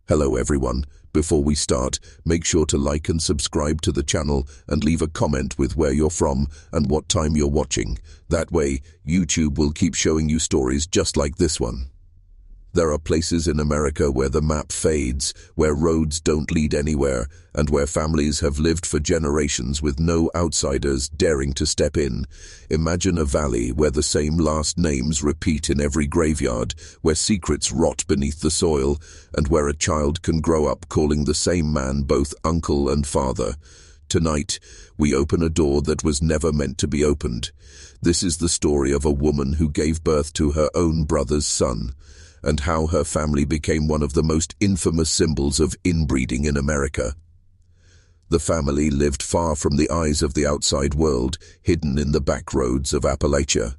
Hello everyone. Before we start, make sure to like and subscribe to the channel and leave a comment with where you're from and what time you're watching. That way, YouTube will keep showing you stories just like this one. There are places in America where the map fades, where roads don't lead anywhere, and where families have lived for generations with no outsiders daring to step in. Imagine a valley where the same last names repeat in every graveyard, where secrets rot beneath the soil, and where a child can grow up calling the same man both uncle and father. Tonight, we open a door that was never meant to be opened. This is the story of a woman who gave birth to her own brother's son, and how her family became one of the most infamous symbols of inbreeding in America. The family lived far from the eyes of the outside world, hidden in the back roads of Appalachia.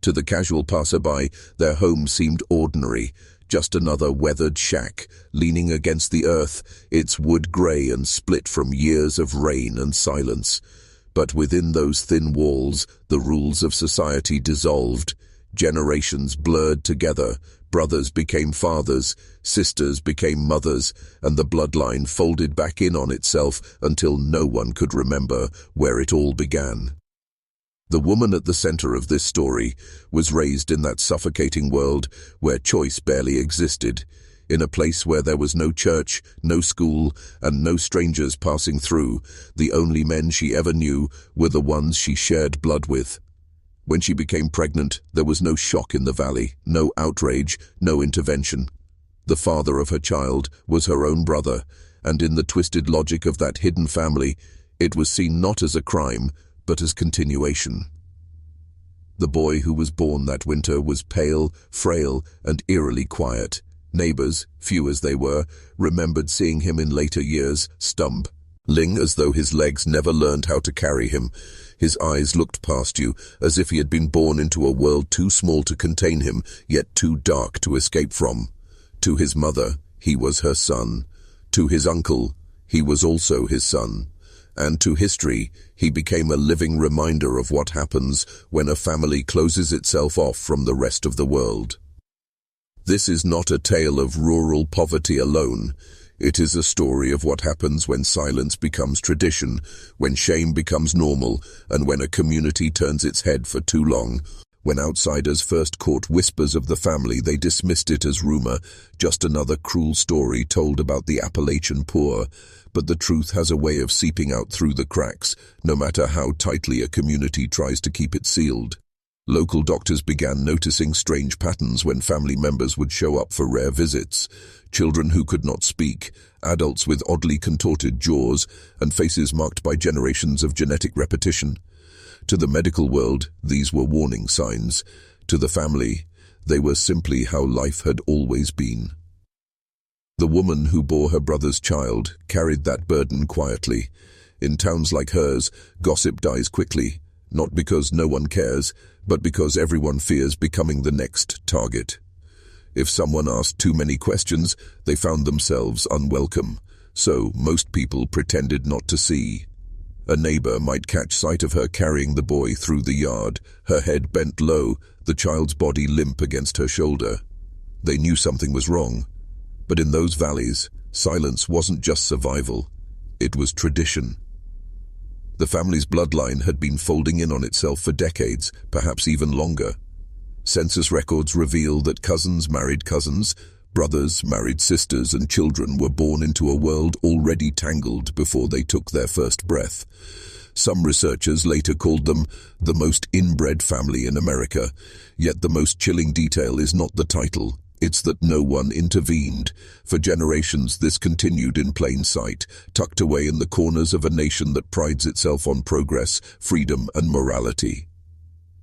To the casual passerby, their home seemed ordinary, just another weathered shack, leaning against the earth, its wood grey and split from years of rain and silence. But within those thin walls, the rules of society dissolved. Generations blurred together, brothers became fathers, sisters became mothers, and the bloodline folded back in on itself until no one could remember where it all began. The woman at the center of this story was raised in that suffocating world where choice barely existed, in a place where there was no church, no school, and no strangers passing through. The only men she ever knew were the ones she shared blood with. When she became pregnant, there was no shock in the valley, no outrage, no intervention. The father of her child was her own brother, and in the twisted logic of that hidden family, it was seen not as a crime, but as continuation. The boy who was born that winter was pale, frail, and eerily quiet. Neighbors, few as they were, remembered seeing him in later years, stumbling as though his legs never learned how to carry him. His eyes looked past you, as if he had been born into a world too small to contain him, yet too dark to escape from. To his mother, he was her son. To his uncle, he was also his son. And to history, he became a living reminder of what happens when a family closes itself off from the rest of the world. This is not a tale of rural poverty alone. It is a story of what happens when silence becomes tradition, when shame becomes normal, and when a community turns its head for too long. When outsiders first caught whispers of the family, they dismissed it as rumor, just another cruel story told about the Appalachian poor. But the truth has a way of seeping out through the cracks, no matter how tightly a community tries to keep it sealed. Local doctors began noticing strange patterns when family members would show up for rare visits. Children who could not speak, adults with oddly contorted jaws, and faces marked by generations of genetic repetition. To the medical world, these were warning signs. To the family, they were simply how life had always been. The woman who bore her brother's child carried that burden quietly. In towns like hers, gossip dies quickly, not because no one cares, but because everyone fears becoming the next target. If someone asked too many questions, they found themselves unwelcome, so most people pretended not to see. A neighbor might catch sight of her carrying the boy through the yard, her head bent low, the child's body limp against her shoulder. They knew something was wrong. But in those valleys, silence wasn't just survival, it was tradition. The family's bloodline had been folding in on itself for decades, perhaps even longer. Census records reveal that cousins married cousins, brothers married sisters, and children were born into a world already tangled before they took their first breath. Some researchers later called them the most inbred family in America, yet the most chilling detail is not the title. It's that no one intervened. For generations, this continued in plain sight, tucked away in the corners of a nation that prides itself on progress, freedom, and morality.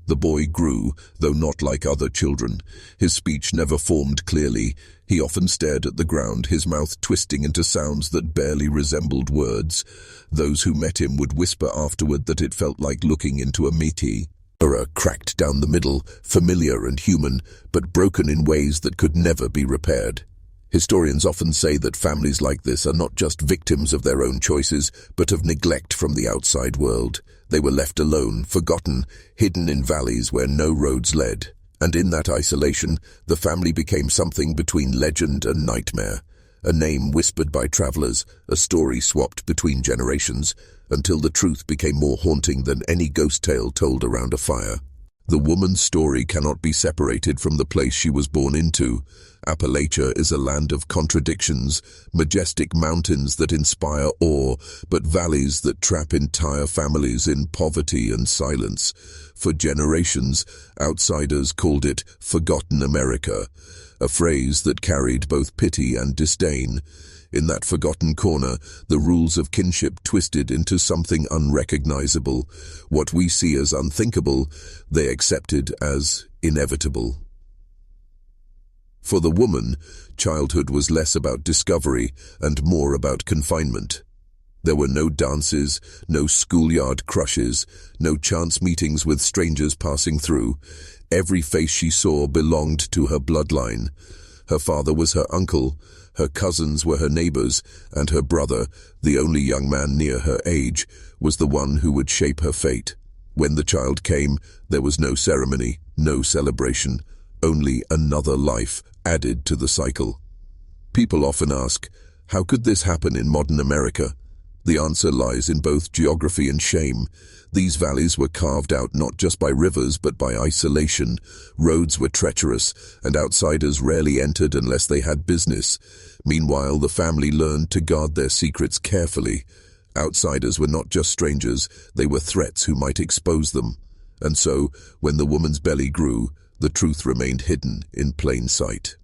The boy grew, though not like other children. His speech never formed clearly. He often stared at the ground, his mouth twisting into sounds that barely resembled words. Those who met him would whisper afterward that it felt like looking into a mirror cracked down the middle, familiar and human, but broken in ways that could never be repaired. Historians often say that families like this are not just victims of their own choices, but of neglect from the outside world. They were left alone, forgotten, hidden in valleys where no roads led. And in that isolation, the family became something between legend and nightmare. A name whispered by travelers, a story swapped between generations, until the truth became more haunting than any ghost tale told around a fire. The woman's story cannot be separated from the place she was born into. Appalachia is a land of contradictions, majestic mountains that inspire awe, but valleys that trap entire families in poverty and silence. For generations, outsiders called it Forgotten America, a phrase that carried both pity and disdain. In that forgotten corner, the rules of kinship twisted into something unrecognizable. What we see as unthinkable, they accepted as inevitable. For the woman, childhood was less about discovery and more about confinement. There were no dances, no schoolyard crushes, no chance meetings with strangers passing through. Every face she saw belonged to her bloodline. Her father was her uncle, her cousins were her neighbors, and her brother, the only young man near her age, was the one who would shape her fate. When the child came, there was no ceremony, no celebration, only another life added to the cycle. People often ask, how could this happen in modern America? The answer lies in both geography and shame. These valleys were carved out not just by rivers but by isolation. Roads were treacherous, and outsiders rarely entered unless they had business. Meanwhile, the family learned to guard their secrets carefully. Outsiders were not just strangers, they were threats who might expose them. And so, when the woman's belly grew, the truth remained hidden in plain sight.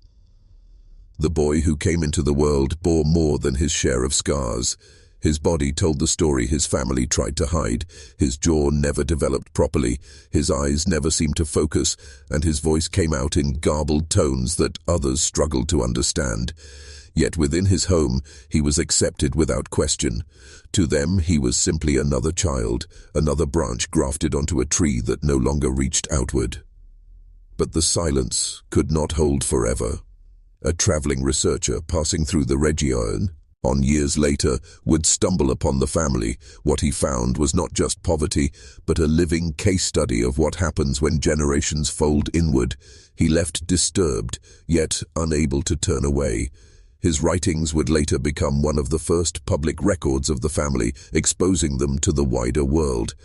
The boy who came into the world bore more than his share of scars. His body told the story his family tried to hide. His jaw never developed properly, his eyes never seemed to focus, and his voice came out in garbled tones that others struggled to understand. Yet within his home, he was accepted without question. To them, he was simply another child, another branch grafted onto a tree that no longer reached outward. But the silence could not hold forever. A traveling researcher passing through the region, years later, would stumble upon the family. What he found was not just poverty, but a living case study of what happens when generations fold inward. He left disturbed, yet unable to turn away. His writings would later become one of the first public records of the family, exposing them to the wider world.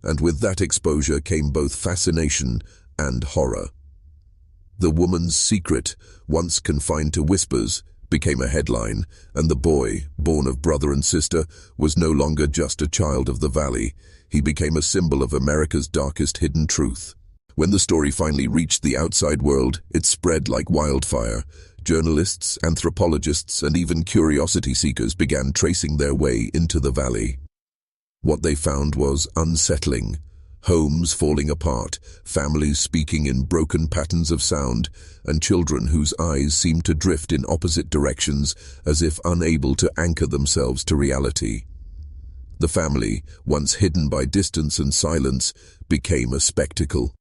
And with that exposure came both fascination and horror. The woman's secret, once confined to whispers, became a headline, and the boy, born of brother and sister, was no longer just a child of the valley. He became a symbol of America's darkest hidden truth. When the story finally reached the outside world, it spread like wildfire. Journalists, anthropologists, and even curiosity seekers began tracing their way into the valley. What they found was unsettling. Homes falling apart, families speaking in broken patterns of sound, and children whose eyes seemed to drift in opposite directions as if unable to anchor themselves to reality. The family, once hidden by distance and silence, became a spectacle.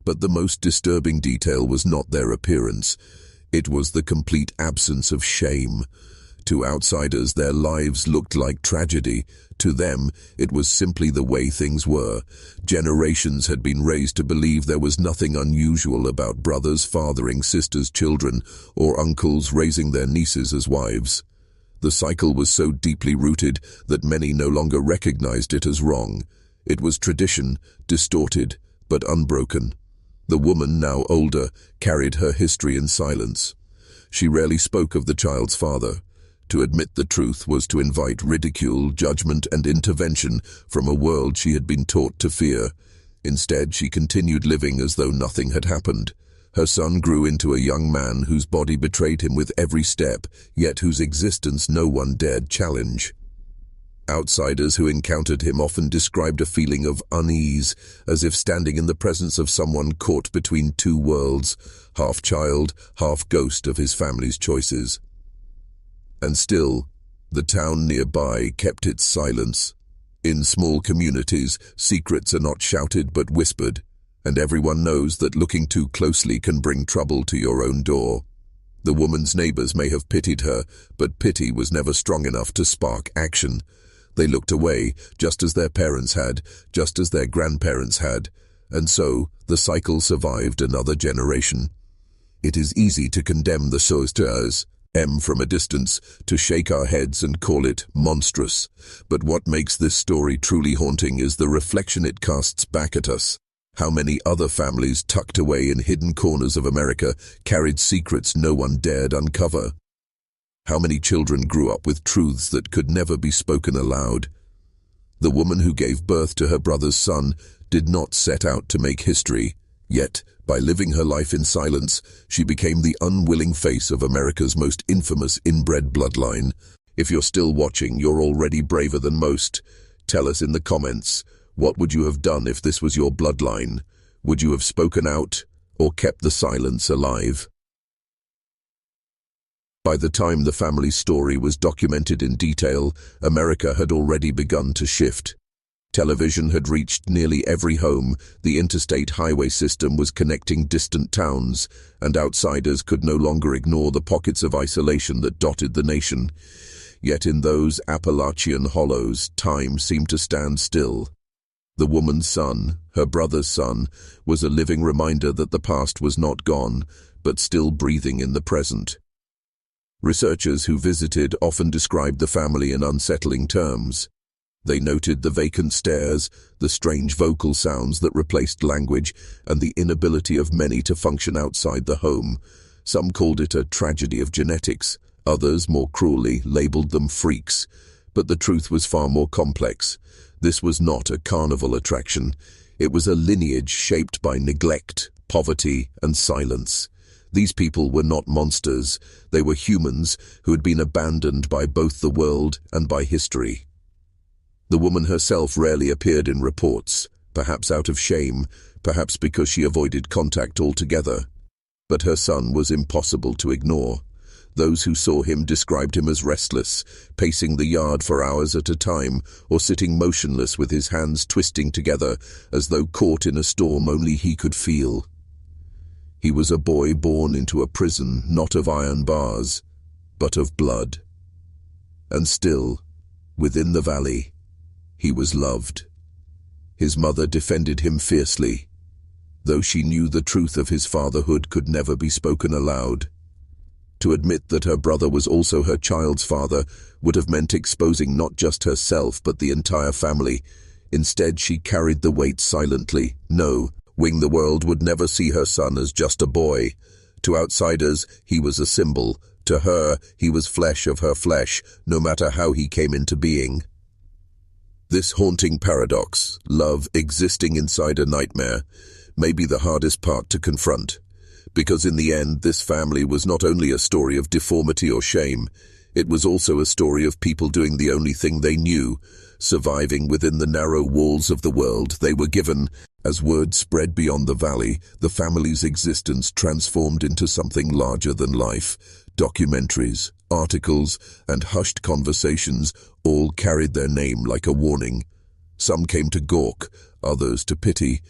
But the most disturbing detail was not their appearance. It was the complete absence of shame. To outsiders, their lives looked like tragedy. To them, it was simply the way things were. Generations had been raised to believe there was nothing unusual about brothers fathering sisters' children or uncles raising their nieces as wives. The cycle was so deeply rooted that many no longer recognized it as wrong. It was tradition, distorted, but unbroken. The woman, now older, carried her history in silence. She rarely spoke of the child's father. To admit the truth was to invite ridicule, judgment, and intervention from a world she had been taught to fear. Instead, she continued living as though nothing had happened. Her son grew into a young man whose body betrayed him with every step, yet whose existence no one dared challenge. Outsiders who encountered him often described a feeling of unease, as if standing in the presence of someone caught between two worlds, half child, half ghost of his family's choices. And still, the town nearby kept its silence. In small communities, secrets are not shouted but whispered, and everyone knows that looking too closely can bring trouble to your own door. The woman's neighbors may have pitied her, but pity was never strong enough to spark action. They looked away, just as their parents had, just as their grandparents had, and so the cycle survived another generation. It is easy to condemn the sorcerers, from a distance, to shake our heads and call it monstrous. But what makes this story truly haunting is the reflection it casts back at us. How many other families tucked away in hidden corners of America carried secrets no one dared uncover? How many children grew up with truths that could never be spoken aloud? The woman who gave birth to her brother's son did not set out to make history, yet, by living her life in silence, she became the unwilling face of America's most infamous inbred bloodline. If you're still watching, you're already braver than most. Tell us in the comments, what would you have done if this was your bloodline? Would you have spoken out, or kept the silence alive? By the time the family's story was documented in detail, America had already begun to shift. Television had reached nearly every home, the interstate highway system was connecting distant towns, and outsiders could no longer ignore the pockets of isolation that dotted the nation. Yet in those Appalachian hollows, time seemed to stand still. The woman's son, her brother's son, was a living reminder that the past was not gone, but still breathing in the present. Researchers who visited often described the family in unsettling terms. They noted the vacant stares, the strange vocal sounds that replaced language, and the inability of many to function outside the home. Some called it a tragedy of genetics, others, more cruelly, labeled them freaks. But the truth was far more complex. This was not a carnival attraction. It was a lineage shaped by neglect, poverty, and silence. These people were not monsters. They were humans who had been abandoned by both the world and by history. The woman herself rarely appeared in reports, perhaps out of shame, perhaps because she avoided contact altogether. But her son was impossible to ignore. Those who saw him described him as restless, pacing the yard for hours at a time, or sitting motionless with his hands twisting together, as though caught in a storm only he could feel. He was a boy born into a prison not of iron bars, but of blood. And still, within the valley, he was loved. His mother defended him fiercely, though she knew the truth of his fatherhood could never be spoken aloud. To admit that her brother was also her child's father would have meant exposing not just herself but the entire family. Instead, she carried the weight silently. No, the world would never see her son as just a boy. To outsiders, he was a symbol. To her, he was flesh of her flesh, no matter how he came into being. This haunting paradox, love existing inside a nightmare, may be the hardest part to confront. Because in the end, this family was not only a story of deformity or shame, it was also a story of people doing the only thing they knew, surviving within the narrow walls of the world they were given. As word spread beyond the valley, the family's existence transformed into something larger than life. Documentaries, articles, and hushed conversations all carried their name like a warning. Some came to gawk, others to pity,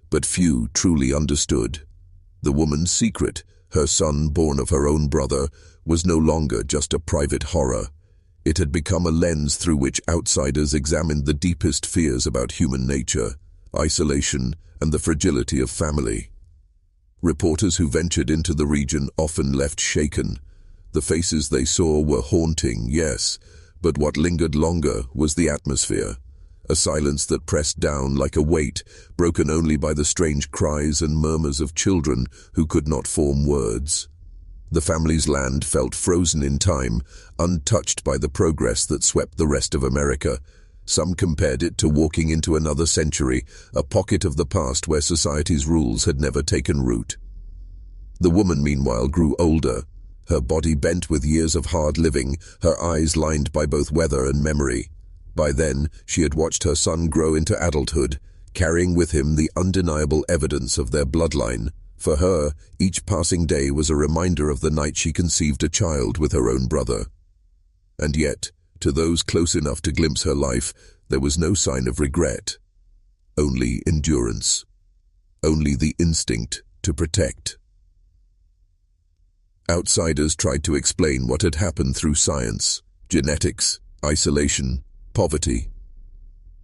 but few truly understood. The woman's secret, her son born of her own brother, was no longer just a private horror. It had become a lens through which outsiders examined the deepest fears about human nature, isolation, and the fragility of family. Reporters who ventured into the region often left shaken. The faces they saw were haunting, yes, but what lingered longer was the atmosphere. A silence that pressed down like a weight, broken only by the strange cries and murmurs of children who could not form words. The family's land felt frozen in time, untouched by the progress that swept the rest of America. Some compared it to walking into another century, a pocket of the past where society's rules had never taken root. The woman, meanwhile, grew older, her body bent with years of hard living, her eyes lined by both weather and memory. By then, she had watched her son grow into adulthood, carrying with him the undeniable evidence of their bloodline. For her, each passing day was a reminder of the night she conceived a child with her own brother. And yet, to those close enough to glimpse her life, there was no sign of regret. Only endurance. Only the instinct to protect. Outsiders tried to explain what had happened through science, genetics, isolation, poverty.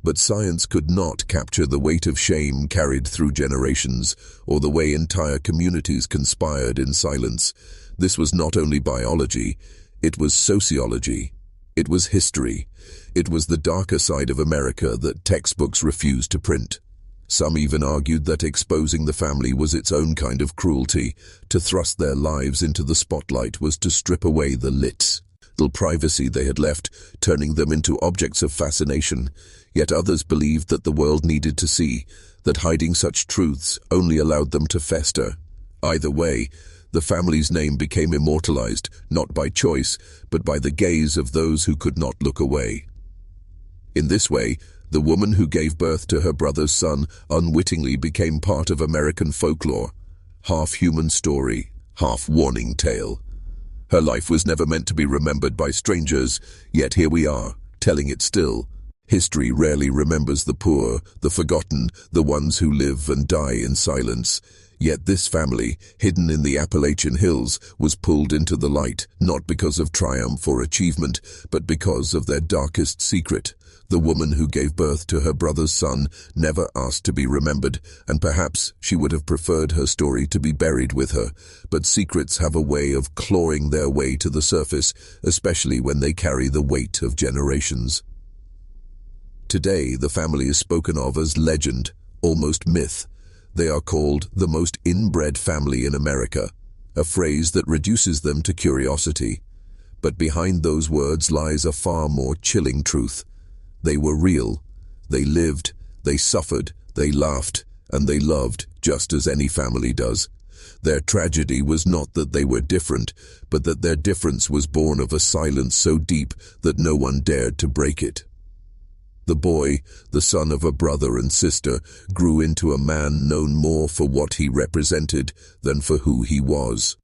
But science could not capture the weight of shame carried through generations, or the way entire communities conspired in silence. This was not only biology, It was sociology. It was history. It was the darker side of America that textbooks refused to print. Some even argued that exposing the family was its own kind of cruelty. To thrust their lives into the spotlight was to strip away the little privacy they had left, turning them into objects of fascination. Yet others believed that the world needed to see that hiding such truths only allowed them to fester. Either way, the family's name became immortalized, not by choice, but by the gaze of those who could not look away. In this way, the woman who gave birth to her brother's son unwittingly became part of American folklore, half human story, half warning tale. Her life was never meant to be remembered by strangers, yet here we are, telling it still. History rarely remembers the poor, the forgotten, the ones who live and die in silence. Yet this family, hidden in the Appalachian hills, was pulled into the light, not because of triumph or achievement, but because of their darkest secret. The woman who gave birth to her brother's son never asked to be remembered, and perhaps she would have preferred her story to be buried with her. But secrets have a way of clawing their way to the surface, especially when they carry the weight of generations. Today, the family is spoken of as legend, almost myth. They are called the most inbred family in America, a phrase that reduces them to curiosity. But behind those words lies a far more chilling truth. They were real. They lived, they suffered, they laughed, and they loved, just as any family does. Their tragedy was not that they were different, but that their difference was born of a silence so deep that no one dared to break it. The boy, the son of a brother and sister, grew into a man known more for what he represented than for who he was.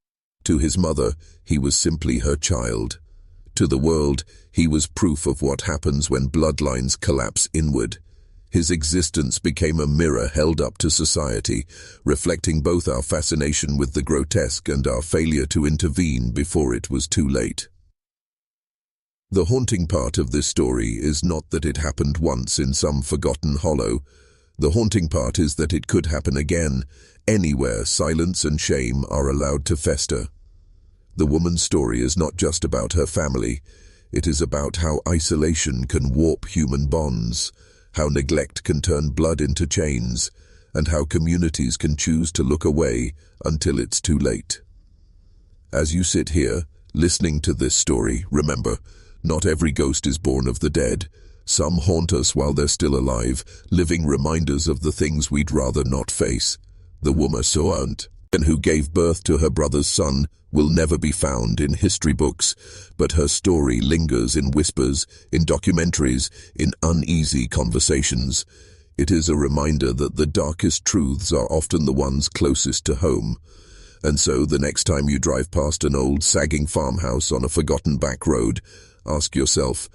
To his mother, he was simply her child. To the world, he was proof of what happens when bloodlines collapse inward. His existence became a mirror held up to society, reflecting both our fascination with the grotesque and our failure to intervene before it was too late. The haunting part of this story is not that it happened once in some forgotten hollow. The haunting part is that it could happen again, anywhere silence and shame are allowed to fester. The woman's story is not just about her family. It is about how isolation can warp human bonds, how neglect can turn blood into chains, and how communities can choose to look away until it's too late. As you sit here, listening to this story, remember, not every ghost is born of the dead. Some haunt us while they're still alive, living reminders of the things we'd rather not face. The woman who gave birth to her brother's son will never be found in history books, but her story lingers in whispers, in documentaries, in uneasy conversations. It is a reminder that the darkest truths are often the ones closest to home. And so, the next time you drive past an old, sagging farmhouse on a forgotten back road, ask yourself,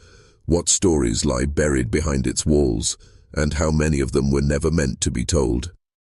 what stories lie buried behind its walls, and how many of them were never meant to be told?